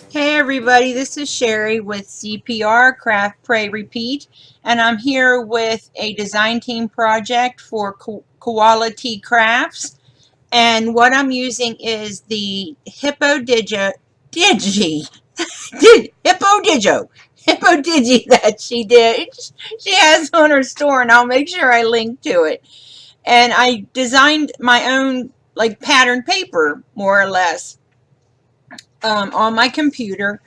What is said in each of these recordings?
Hey everybody, this is Sherry with CPR Craft Pray Repeat, and I'm here with a design team project for Koala T Crafts. And what I'm using is the Hippo Digi that she has on her store, and I'll make sure I link to it. And I designed my own like pattern paper, more or less, on my computer,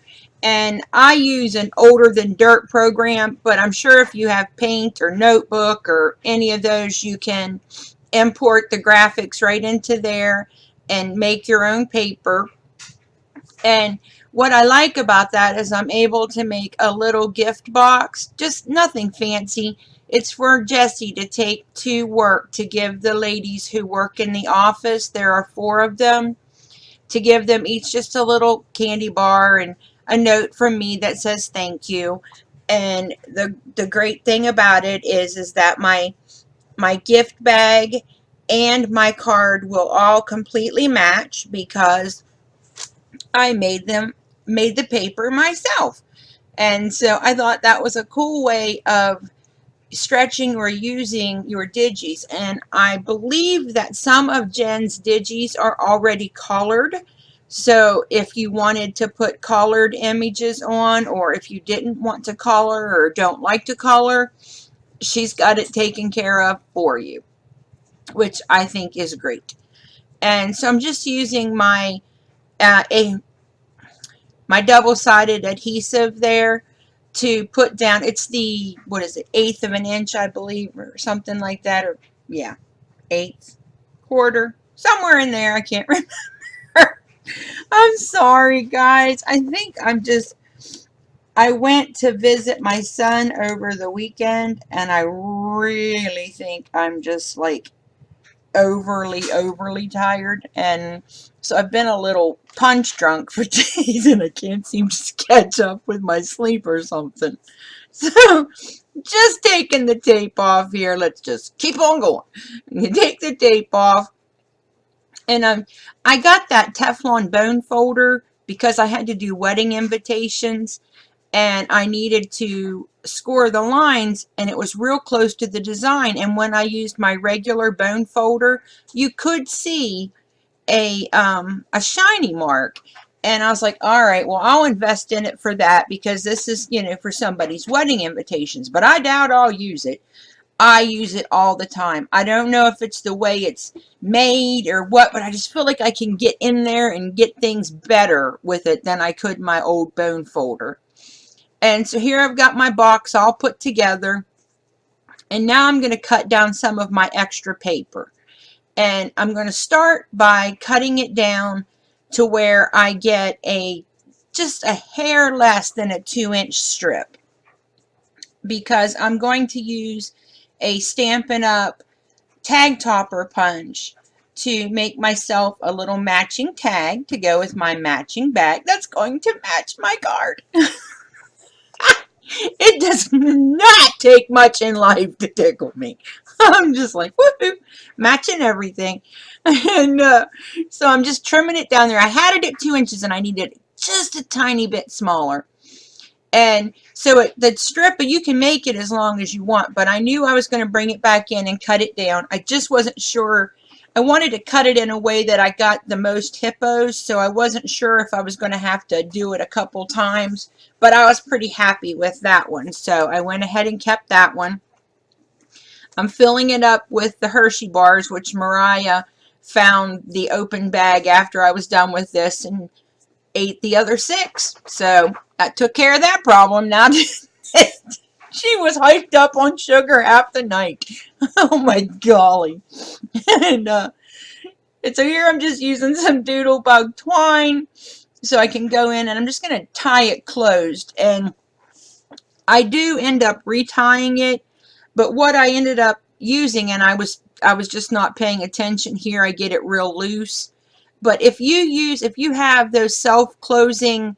and I use an older than dirt program, but I'm sure if you have Paint or Notebook or any of those, you can import the graphics right into there and make your own paper. And what I like about that is I'm able to make a little gift box, just nothing fancy. It's for Jessie to take to work to give the ladies who work in the office. There are 4 of them, to give them each just a little candy bar and a note from me that says thank you. And the great thing about it is that my gift bag and my card will all completely match because I made the paper myself. And so I thought that was a cool way of stretching or using your digis. And I believe that some of Jen's digis are already colored. So if you wanted to put colored images on, or if you didn't want to color or don't like to color, she's got it taken care of for you, which I think is great. And so I'm just using my my double-sided adhesive there to put down. It's the, what is it, 1/8 of an inch, I believe, or something like that, or yeah, 1/8, quarter, somewhere in there. I can't remember. I'm sorry, guys. I went to visit my son over the weekend, and I really think I'm just like overly tired, and so I've been a little punch drunk for days, and I can't seem to catch up with my sleep or something. So just taking the tape off here. Let's just keep on going. You take the tape off, and I got that Teflon bone folder because I had to do wedding invitations, and I needed to score the lines, and it was real close to the design. And when I used my regular bone folder, you could see a shiny mark. And I was like, all right, well, I'll invest in it for that because this is, for somebody's wedding invitations. But I doubt I'll use it. I use it all the time. I don't know if it's the way it's made or what, but I just feel like I can get in there and get things better with it than I could my old bone folder. And so here I've got my box all put together. And now I'm going to cut down some of my extra paper. And I'm going to start by cutting it down to where I get just a hair less than a 2-inch strip, because I'm going to use a Stampin' Up! Tag topper punch to make myself a little matching tag to go with my matching bag that's going to match my card. It does not take much in life to tickle me. I'm just like, woohoo, matching everything. And so I'm just trimming it down there. I had it at 2 inches and I needed it just a tiny bit smaller. And so the strip, you can make it as long as you want, but I knew I was going to bring it back in and cut it down. I just wasn't sure. I wanted to cut it in a way that I got the most hippos, so I wasn't sure if I was going to have to do it a couple times, but I was pretty happy with that one, so I went ahead and kept that one. I'm filling it up with the Hershey bars, which Mariah found the open bag after I was done with this and ate the other 6. So that took care of that problem. Now she was hyped up on sugar half the night. Oh my golly. And so here I'm just using some doodlebug twine so I can go in, and I'm just going to tie it closed. And I do end up retying it, but what I ended up using, and I was just not paying attention here, I get it real loose. But if you have those self-closing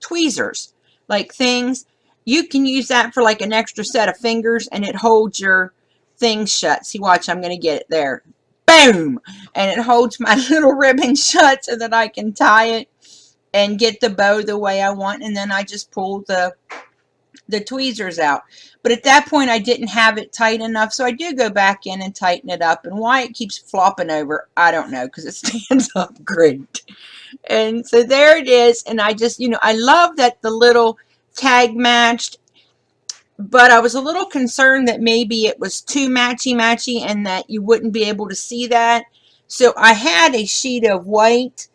tweezers, like things, you can use that for like an extra set of fingers, and it holds your things shut. See, watch, I'm going to get it there. Boom! And it holds my little ribbon shut so that I can tie it and get the bow the way I want, and then I just pull the tweezers out. But at that point I didn't have it tight enough, so I do go back in and tighten it up. And why it keeps flopping over, I don't know, because it stands up great. And so there it is. And I just, you know, I love that the little tag matched, but I was a little concerned that maybe it was too matchy and that you wouldn't be able to see that. So I had a sheet of white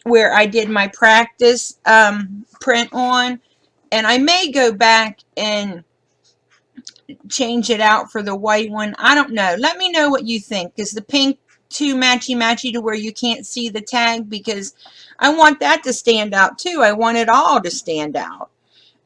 where I did my practice print on, and I may go back and change it out for the white one. I don't know. Let me know what you think. Is the pink too matchy to where you can't see the tag? Because I want that to stand out too. I want it all to stand out.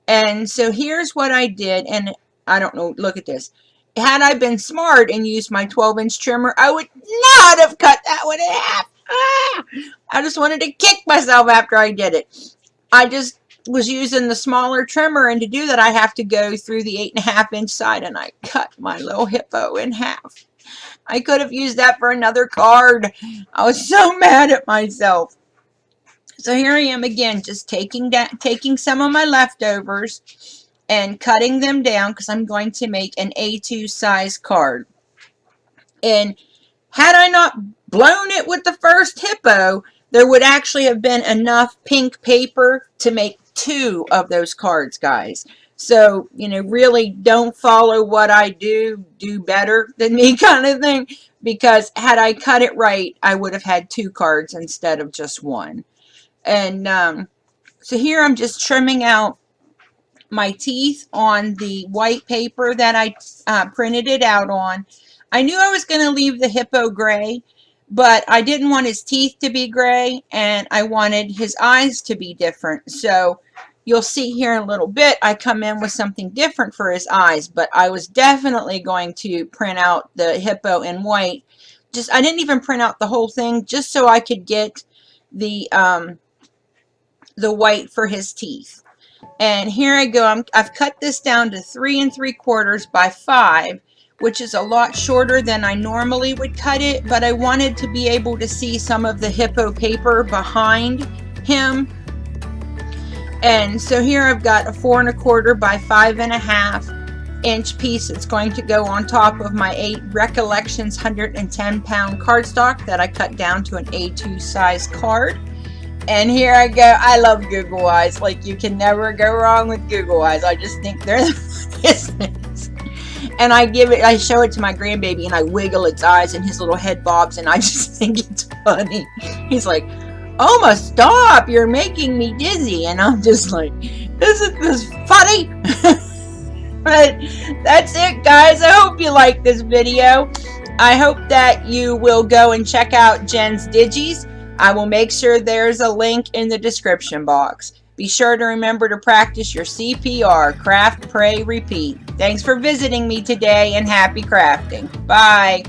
And so here's what I did, and I don't know, look at this. Had I been smart and used my 12-inch trimmer, I would not have cut that one in half. Ah! I just wanted to kick myself after I did it. I just was using the smaller trimmer, and to do that I have to go through the 8.5-inch side, and I cut my little Hippo in half. I could have used that for another card. I was so mad at myself. So here I am again, just taking some of my leftovers and cutting them down because I'm going to make an A2 size card. And had I not blown it with the first Hippo, there would actually have been enough pink paper to make 2 of those cards, guys. So, you know, really don't follow what I do better than me kind of thing, because had I cut it right, I would have had 2 cards instead of just 1. And so here I'm just trimming out my teeth on the white paper that I printed it out on. I knew I was going to leave the Hippo gray, but I didn't want his teeth to be gray, and I wanted his eyes to be different. So you'll see here in a little bit, I come in with something different for his eyes, but I was definitely going to print out the Hippo in white. I didn't even print out the whole thing, just so I could get the white for his teeth. And here I go. I've cut this down to 3 3/4 by 5, which is a lot shorter than I normally would cut it, but I wanted to be able to see some of the Hippo paper behind him. And so here I've got a 4 1/4 by 5.5 inch piece that's going to go on top of my 8 Recollections 110-pound cardstock that I cut down to an A2 size card. And here I go. I love Google Eyes. Like, you can never go wrong with Google Eyes. I just think they're the funniest things. And I show it to my grandbaby, and I wiggle its eyes, and his little head bobs, and I just think it's funny. He's like, "Oma, stop! You're making me dizzy." And I'm just like, "Isn't this funny?" But that's it, guys. I hope you like this video. I hope that you will go and check out Jen's Digis. I will make sure there's a link in the description box. Be sure to remember to practice your CPR, Craft, Pray, Repeat. Thanks for visiting me today, and happy crafting. Bye.